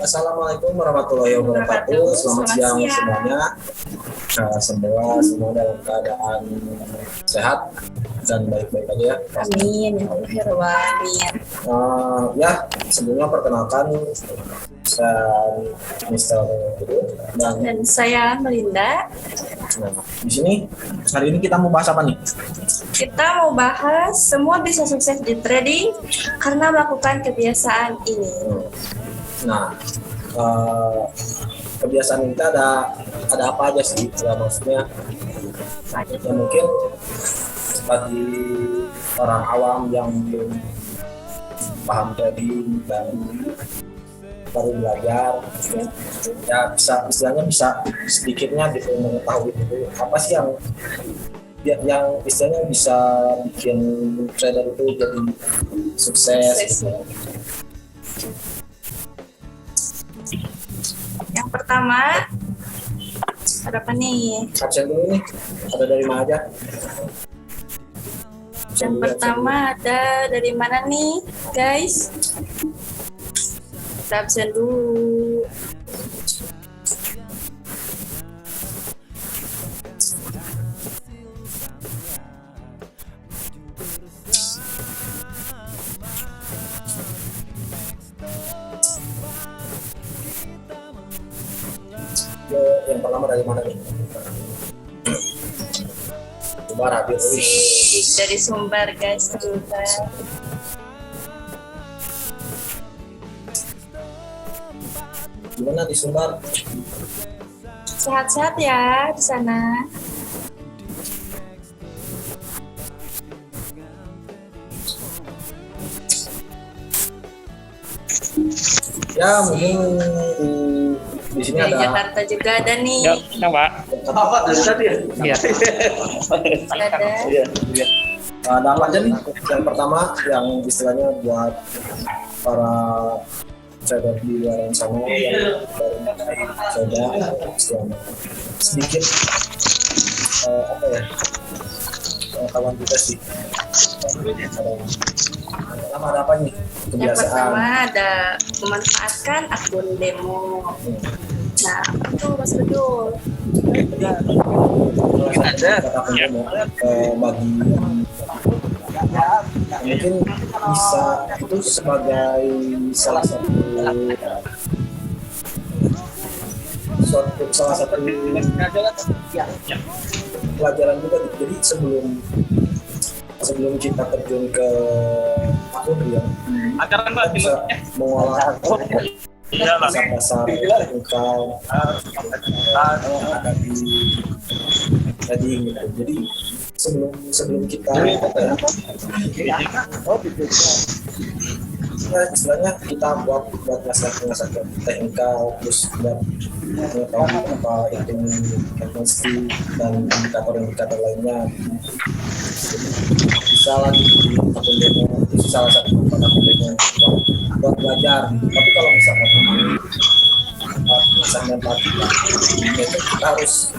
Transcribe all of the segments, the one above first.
Assalamualaikum warahmatullahi wabarakatuh. Selamat siang semuanya. Semua dalam keadaan sehat dan baik-baik aja ya. Amin. Amin. Ya, sebelumnya perkenalkan saya Mr. Dan saya Melinda. Nah, di sini hari ini kita mau bahas apa nih? Kita mau bahas semua bisa sukses di trading karena melakukan kebiasaan ini. Nah, kebiasaan kita ada apa aja sih? Ya, maksudnya ya mungkin bagi orang awam yang belum paham trading dan baru belajar, ya bisa istilahnya bisa sedikitnya gitu mengetahui itu apa sih yang istilahnya bisa bikin trader itu jadi sukses. Yang pertama, ada apa nih? Absen dulu nih, ada dari mana aja? Yang pertama ada dari mana nih, guys? Kita absen dulu. Yang pertama dari mana nih? Sumbar habis. Dari Sumbar, guys, ternyata. Gimana di Sumbar? Sehat-sehat ya di sana. Ya mungkin di sini Dari ada Jakarta juga ada nih. Ya, Pak. apa dari tadi ya? Iya. Ada. Ada apa aja nih? Yang pertama yang istilahnya buat para trader di luar sana yang baru coba sedikit apa ya pengetahuan kita sih. Ada apa nih? Yang Kebiasaan. pertama ada memanfaatkan akun demo. Nah, itu Mas Bedul. Ada bagi mungkin bisa itu sebagai salah satu pelajaran juga. Jadi sebelum kita terjun ke akun dia bisa mengolah pasar-pasar teknikal ada di trading gitu. Jadi sebelum kita ya istilahnya kita buat ngasih teknikal terus buat mengetahui apa itu chemistry dan indikator lainnya. Bisa lagi di akun demo itu salah satu akun demo buat belajar. Tapi kalau misalkan misalnya itu kita harus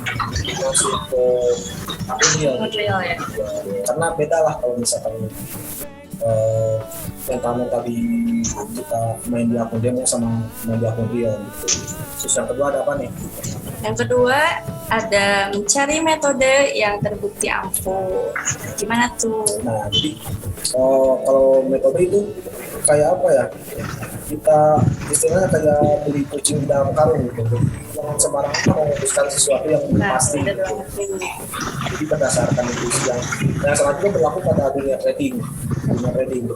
masuk ke akun real ya. Karena beda lah kalau misalkan mental di kita main di akun demo sama main di akun real gitu. Terus yang kedua ada apa nih? Yang kedua ada mencari metode yang terbukti ampuh. Gimana tuh? Nah jadi kalau metode itu kayak apa ya? Kita istilahnya kayak beli kucing di dalam karung gitu. Jangan sembarangan memutuskan sesuatu yang pasti. Gitu. Jadi berdasarkan itu yang selanjutnya berlaku pada dunia trading.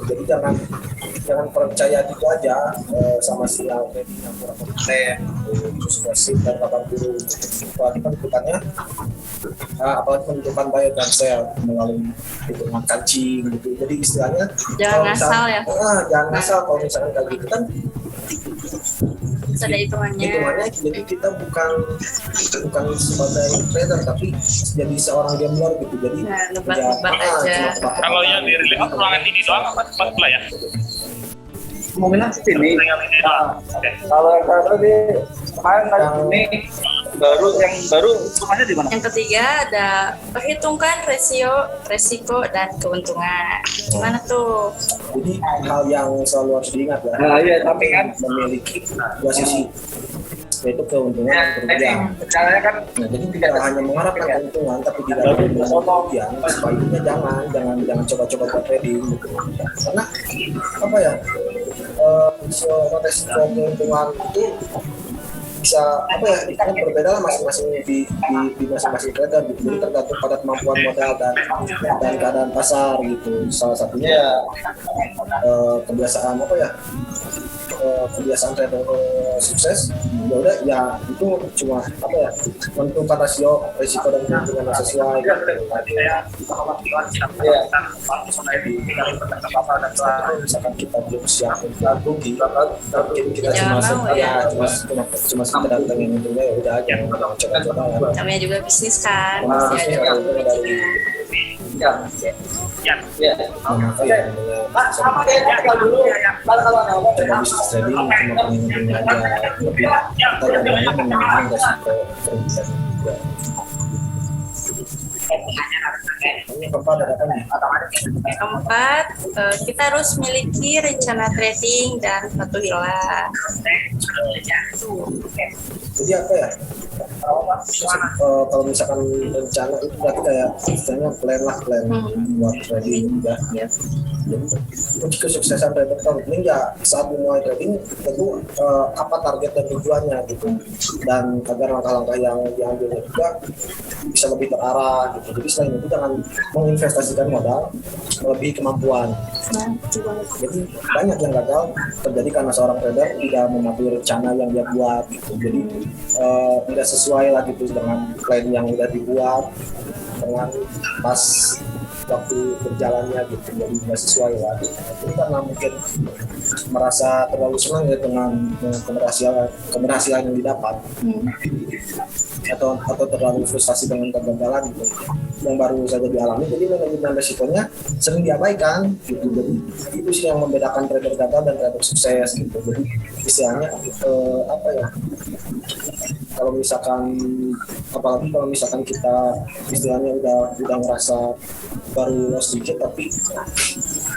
Jadi jangan percaya gitu aja sama sinyal trading yang kurang kompeten, terus wasit dan kabar guru. Apalagi menentukan buy dan sell melalui hitungan kancing gitu. Jadi istilahnya jangan ngasal ya. Jangan ngasal kalau misalnya kayak gitu kan. Ada hitungannya. Jadi kita bukan sebagai trader tapi jadi seorang gambler gitu. Jadi nebak-nebak aja. Kalau yang di relief ruangan ini doang apa tempat pula ya? Kemungkinan sini. Tinggal ini doang. Oke. Kalau di kemarin ini baru hitungannya di mana? Yang ketiga ada perhitungkan resiko dan keuntungan. Gimana tuh? Jadi hal yang selalu harus diingat ya, Nah, iya, tapi kan memiliki dua sisi, yaitu keuntungan dan kerugian. caranya kan Nah, jadi tidak hanya mengharapkan keuntungan, tapi tidak mengharapkan kerugian. Sebaiknya jangan coba-coba buat trading gitu. Karena apa ya, resiko keuntungan itu bisa apa ya, itu kan berbeda lah masing-masing di masing-masing trader gitu. Jadi tergantung pada kemampuan modal dan keadaan pasar gitu. Salah satunya kebiasaan apa ya, kebiasaan trader sukses ya udah ya itu cuma apa ya, menentukan rasio risiko dan keuntungan yang sesuai gitu. Misalkan kita belum siap untuk rugi, mungkin kita cuma sekedar pengen untungnya, ya udah jangan coba-coba ya. Namanya juga bisnis kan, Nah, pasti bisnis ada kan itu dari ya. coba bisnis trading cuma pengen untungnya aja, lebih terkadang memang resiko kerugian juga. Ini keempat ada apa nih? Keempat, kita harus miliki rencana trading dan patuhilah. Jadi apa ya? Kalau misalkan rencana itu berarti kayak istilahnya plan buat trading ya. Jadi kunci kesuksesan trader trading ya saat memulai trading tentu apa target dan tujuannya gitu, dan agar langkah-langkah yang diambilnya juga bisa lebih terarah gitu. Jadi selain itu jangan menginvestasikan modal melebihi kemampuan. Jadi banyak yang gagal terjadi karena seorang trader tidak mematuhi rencana yang dia buat gitu. Jadi tidak sesuai lah gitu dengan plan yang udah dibuat dengan pas waktu berjalannya gitu, jadi tidak sesuai lah gitu. Jadi karena mungkin merasa terlalu senang ya dengan keberhasilan yang didapat, atau terlalu frustasi dengan kegagalan gitu yang baru saja dialami, jadi manajemen resikonya sering diabaikan gitu. Jadi itu sih yang membedakan trader gagal dan trader sukses gitu. Jadi istilahnya apa ya, kalau misalkan apalagi kalau misalkan kita istilahnya udah ngerasa baru loss sedikit tapi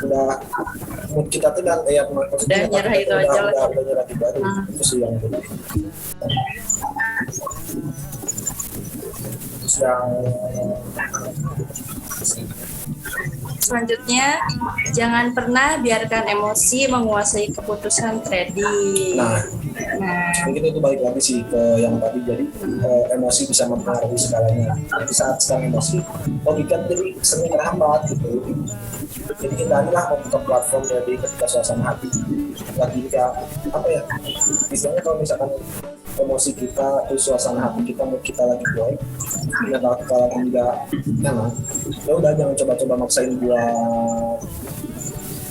udah mood kita tuh dan kayak Udah nyerah itu aja lah. udah nyerah juga tuh. Itu sih yang beda. Terus yang Selanjutnya, jangan pernah biarkan emosi menguasai keputusan trading. nah Nah, mungkin itu balik lagi sih ke yang tadi, jadi emosi bisa mempengaruhi segalanya. Jadi saat sedang emosi logika jadi sering terhambat gitu. Jadi hindarilah membuka platform trading ketika suasana hati lagi apa ya, istilahnya kalau misalkan emosi kita, terus suasana hati kita, mood kita lagi baik, mental kita lagi nggak enak, ya udah jangan coba-coba maksain buat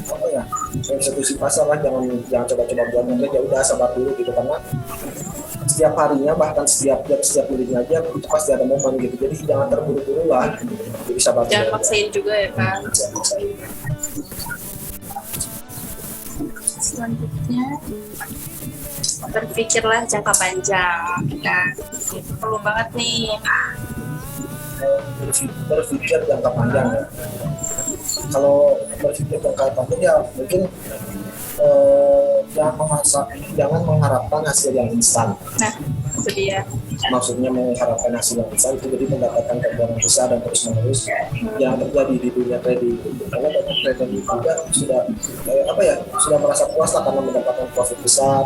apa ya, eksekusi pasar lah, jangan coba-coba buat ngetrade, ya udah sabar dulu gitu, karena setiap harinya bahkan setiap jam, setiap menitnya aja itu pasti ada momen gitu. Jadi jangan terburu-buru lah, jadi sabar jangan dulu. paksain juga ya kan. Jangan maksain. Selanjutnya, berpikirlah jangka panjang. Nah, itu perlu banget nih. Berpikir jangka panjang ya. Kalau berpikir jangka panjang ya mungkin jangan mengharapkan hasil yang instan. Nah, itu dia. Maksudnya mengharapkan hasil yang instan itu jadi mendapatkan keuntungan besar dan terus menerus yang terjadi di dunia trading. Karena banyak trader juga sudah merasa puas lah karena mendapatkan profit besar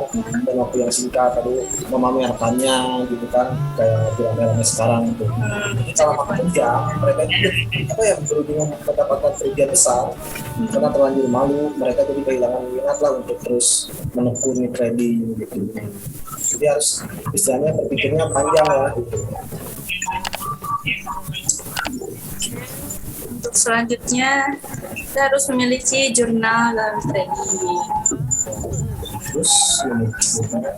dan waktu yang singkat, lalu memamerkannya gitu kan, kayak rame-rame sekarang gitu. Jadi kalau makan kerja mereka itu berujung mendapatkan kerugian besar karena terlanjur malu, mereka jadi kehilangan minat lah untuk terus menekuni trading gitu. Jadi harus istilahnya berpikirnya panjang lah gitu. Untuk selanjutnya, kita harus memiliki jurnal dalam trading. Terus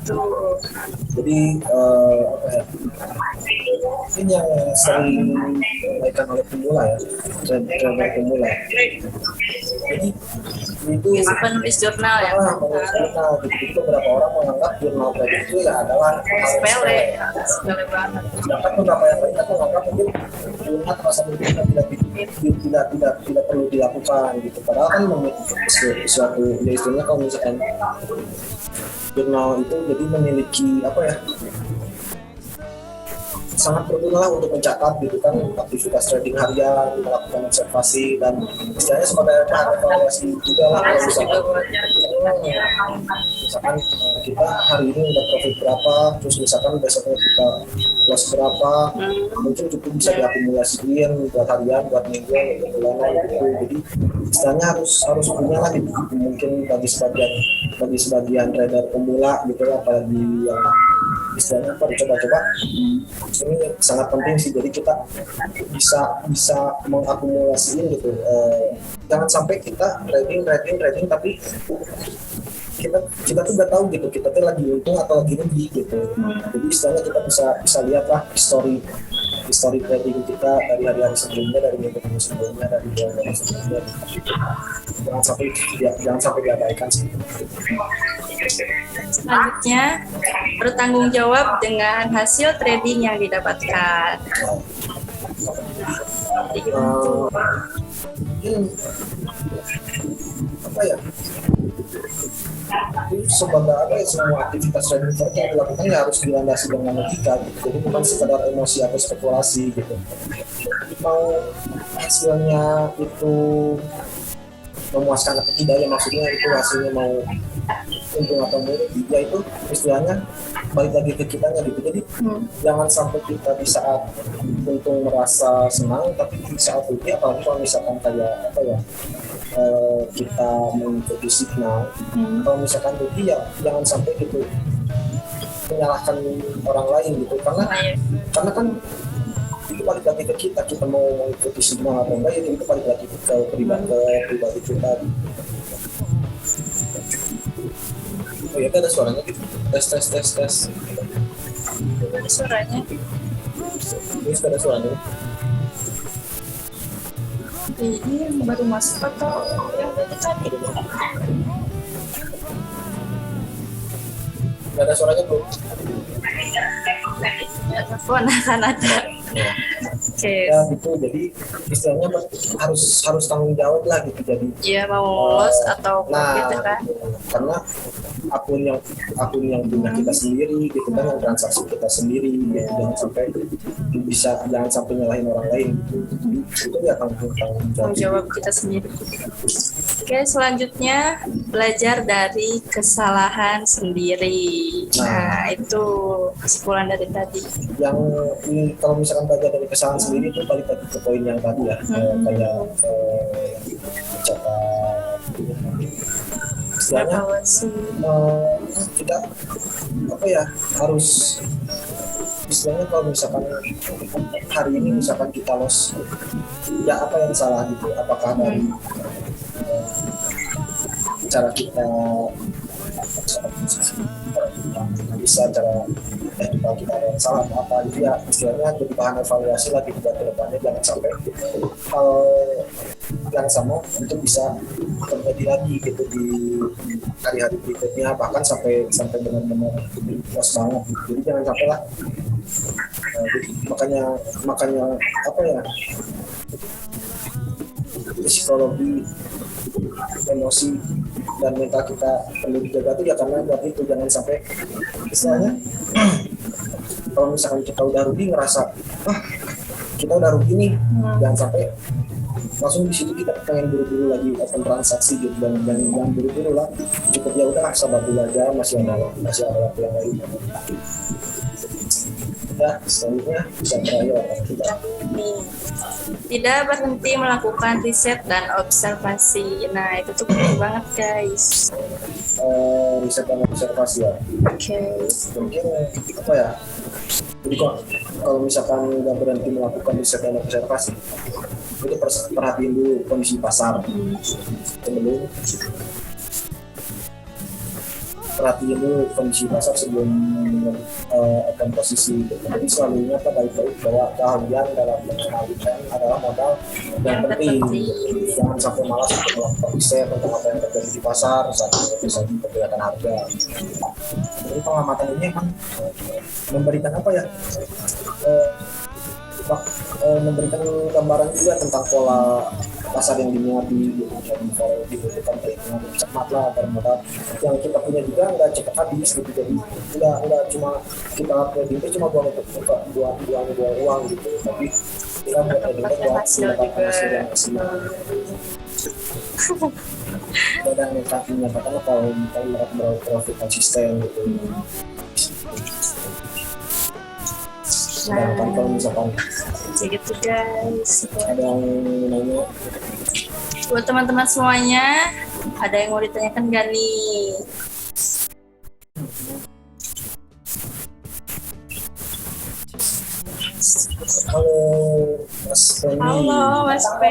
Tuh. jadi ini yang sering dilakukan oleh pemula ya, trader pemula. Jadi itu Penulis jurnal ya. menurut jurnal gitu. Beberapa orang menganggap jurnal trading itu ya adalah hal Sepele, sepele banget. sedangkan beberapa yang lainnya menganggap mungkin jurnal rasa tidak tidak perlu dilakukan gitu. Padahal kan suatu ya istilahnya kalau misalkan jurnal itu jadi memiliki apa ya, sangat berguna lah untuk mencatat gitu kan aktivitas trading harian, melakukan observasi dan istilahnya sebagai bahan evaluasi juga lah. Kalau misalkan kita hari ini udah profit berapa, terus misalkan besoknya kita loss berapa, mungkin cukup bisa diakumulasiin buat harian, buat minggu, buat bulanan gitu. Jadi istilahnya harus punya lah gitu. Mungkin bagi sebagian trader pemula gitu ya, apalagi yang istilahnya apa coba-coba, ini sangat penting sih. Jadi kita bisa mengakumulasiin gitu. Jangan sampai kita trading tapi kita tuh nggak tahu gitu kita tuh lagi untung atau lagi rugi gitu. Jadi istilahnya kita bisa lihat lah histori trading kita dari hari-hari sebelumnya, dari minggu sebelumnya, dari bulan sebelumnya. Jangan sampai diabaikan sih. Selanjutnya, bertanggung jawab dengan hasil trading yang didapatkan. Jadi gimana tuh? Mungkin apa ya? Sebagai apa ya, semua aktivitas trading yang dilakukan ya harus dilandasi dengan logika gitu. Jadi bukan sekedar emosi atau spekulasi gitu. Mau hasilnya itu memuaskan atau tidak ya, maksudnya itu hasilnya mau untung atau merugi ya, itu istilahnya balik lagi ke kitanya gitu. Jadi jangan sampai kita di saat untung merasa senang, tapi di saat rugi, apalagi kalau misalkan kayak apa ya, kita mengikuti signal. Kalau misalkan rugi ya jangan sampai gitu menyalahkan orang lain gitu, karena kan itu balik lagi ke kita mau mengikuti signal atau enggak, ya itu balik lagi ke pribadi kita. Oh ya, ada suaranya gitu. Tes. Gimana suaranya? Ini ada suaranya. Ini baru masuk atau yang tadi? Gak ada suaranya bro. Telepon akan ada. Oke. Ya gitu, jadi istilahnya harus tanggung jawab lah gitu. Jadi Iya, mau loss atau profit kan? Karena akun yang punya kita sendiri gitu kan, yang transaksi kita sendiri gitu. Jangan sampai nyalahin orang lain gitu. Itu ya tanggung jawab kita sendiri. Oke, selanjutnya belajar dari kesalahan sendiri. Nah, itu kesimpulan dari tadi. Yang ini kalau misalkan belajar dari kesalahan sendiri itu balik lagi ke poin yang tadi ya, kayak istilahnya kita apa ya, harus istilahnya kalau misalkan hari ini misalkan kita loss, ya apa yang salah gitu, apakah dari cara kita bisa cara kalau kita ada yang salah atau apa gitu ya, istilahnya jadi bahan evaluasi lagi buat kedepannya. Jangan sampai hal yang sama itu bisa terjadi lagi gitu di hari-hari berikutnya, bahkan sampai benar-benar loss banget gitu. Jadi jangan sampai lah. Makanya apa ya, psikologi, emosi dan mental kita perlu dijaga tuh ya, karena buat itu jangan sampai istilahnya kalau misalkan kita udah rugi ngerasa kita udah rugi nih, jangan sampai langsung di situ kita pengen buru-buru lagi open transaksi gitu. Dan jangan buru-buru lah, cukup ya udah sabar dulu aja, masih ada waktu yang lain. Ya, selanjutnya bisa terakhir kita. Tidak berhenti melakukan riset dan observasi. Nah, itu tuh penting banget guys. Riset dan observasi ya. Oke. Mungkin apa ya? Jadi kalau misalkan nggak berhenti melakukan riset dan observasi, itu perhatiin dulu kondisi pasar sebelum perhatiin dulu kondisi pasar sebelum akan posisi gitu. Jadi selalu ingat baik-baik bahwa keahlian dalam mengenalikan adalah modal yang penting. Jangan sampai malas untuk melakukan riset tentang apa yang terjadi di pasar saat bisa memperkirakan harga. Jadi pengamatan ini emang memberikan apa ya? Memberikan gambaran juga tentang pola pasar yang diminati gitu. Jadi kalau dibutuhkan perhitungan cermat lah agar modal yang kita punya juga nggak cepat habis gitu. Jadi nggak cuma kita trading itu cuma buang uang gitu, tapi kita buat trading buat mendapatkan hasil yang maksimal. Dan menyatakan kalau kita mendapatkan profit konsisten gitu. Sedangkan kalau misalkan Segitu guys. ada yang nanya, Buat teman-teman semuanya, ada yang mau ditanyakan gak nih? halo Mas Tony. Halo Mas P.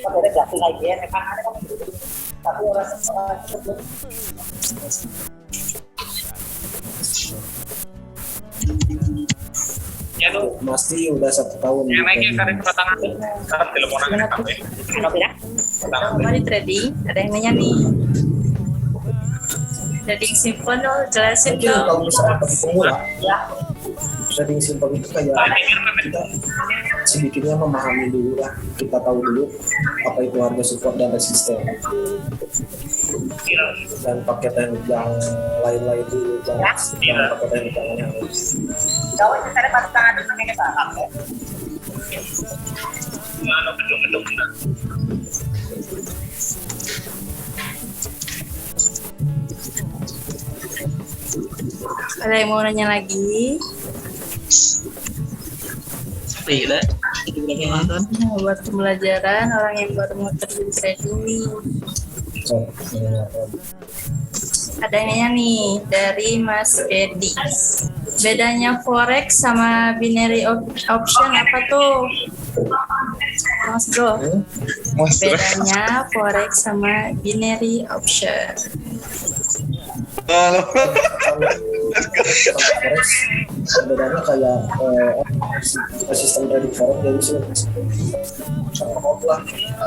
Ada jatuh lagi ya, kan ada kan tapi orang Ya tuh, Pasti udah 1 tahun. yang naiknya karena kedatangan tuh. Sekarang teleponan Gimana apa tuh? ya? kenapa ya? Kedatangan. Mau di trading? Ada yang nanya nih. Trading simple dong, jelasin Mungkin kalau dong. misalkan bagi pemula, Ya, trading simple itu kayak kita sedikitnya memahami dulu lah, kita tahu dulu apa itu harga support dan resisten, dan pakai teknik yang lain-lain dulu, jangan pakai teknik yang lain. kalau itu saya pas tangan itu kayak salah ya. Mana gedung-gedung nah. Ada yang mau nanya lagi? Tidak. Nah, buat pembelajaran orang yang baru mau terjun trading nih. So, Ada yang nanya nih dari Mas Edi. Bedanya forex sama binary option apa tuh? Mas Bro. Bedanya forex sama binary option. sebenarnya kayak sistem trading forex jadi sih lah.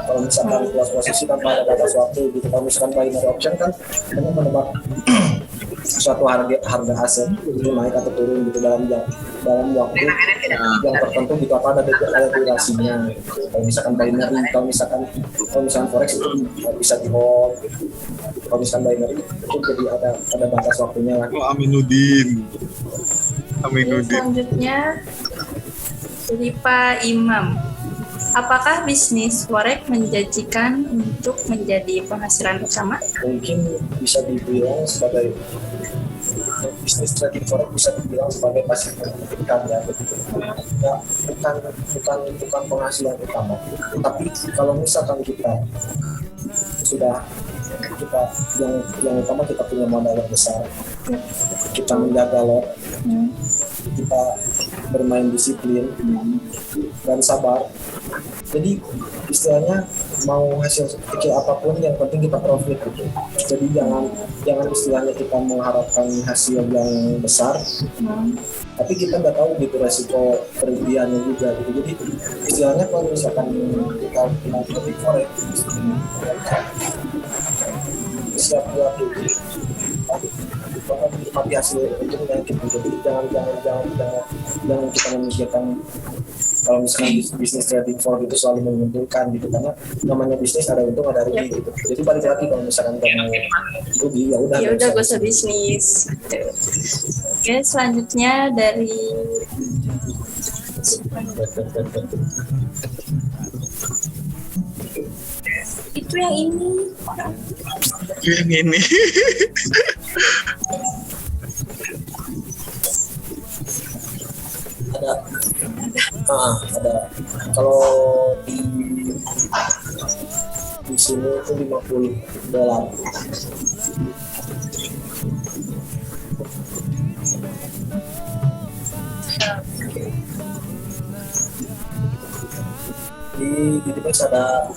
Kalau misalkan kelas posisi tanpa ada batas waktu gitu, kalau misalkan binary option kan kamu menebak suatu harga aset itu naik atau turun gitu dalam waktu yang tertentu gitu, apa ada durasinya. Kalau misalkan binary, kalau misalkan forex itu bisa di hold. Kalau misalkan binary itu jadi ada batas waktunya lah. Oh, Aminuddin. Selanjutnya dari Pak Imam. Apakah bisnis forex menjanjikan untuk menjadi penghasilan utama? Mungkin bisa dibilang sebagai bisnis trading forex, bisa dibilang sebagai pasif income ya, begitu. Ya, bukan penghasilan utama. Tapi kalau misalkan kita yang utama kita punya modal yang besar, kita menjaga lot, kita bermain disiplin dan sabar. Jadi istilahnya mau hasil kecil apapun yang penting kita profit gitu. Jadi jangan istilahnya kita mengharapkan hasil yang besar, tapi kita nggak tahu gitu resiko kerugiannya juga gitu. Jadi istilahnya kalau misalkan kita mau trading forex, siap buat rugi, bahkan menikmati hasil itu yang kita. Jadi jangan kita memikirkan kalau misalkan bisnis trading forex itu selalu menguntungkan gitu, karena namanya bisnis ada untung ada rugi gitu. Jadi balik lagi kalau misalkan kita mau rugi ya udah Gak usah bisnis. Oke, selanjutnya dari itu yang ini. Yang ini. ada kalau di sini itu $50. Di Bitmex ada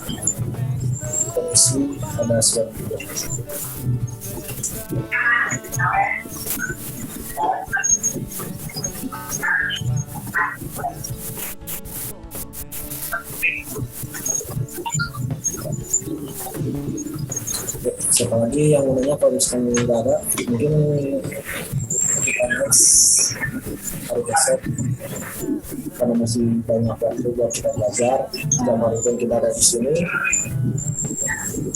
komisi, ada swap juga. Siapa lagi yang mau nanya? Kalau misalkan nggak ada, mungkin kita next hari besok karena masih banyak waktu buat kita belajar. Dan walaupun kita ada di sini,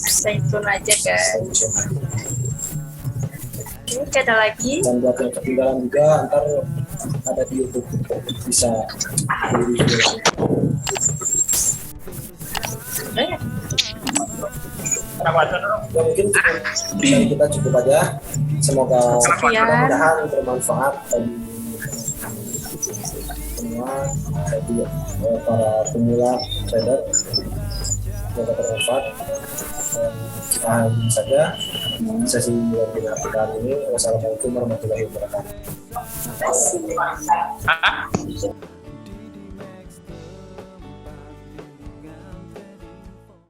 Stay tune aja guys. Oke, ada lagi. dan buat yang ketinggalan juga ntar ada di YouTube, bisa di video. Udah ya? Ya mungkin dari kita cukup aja. Semoga Sekian. mudah-mudahan bermanfaat bagi semua, bagi para pemula trader. Semoga bermanfaat. Dan kita akhiri saja sesi webinar kita hari ini. Wassalamualaikum warahmatullahi wabarakatuh. Hah?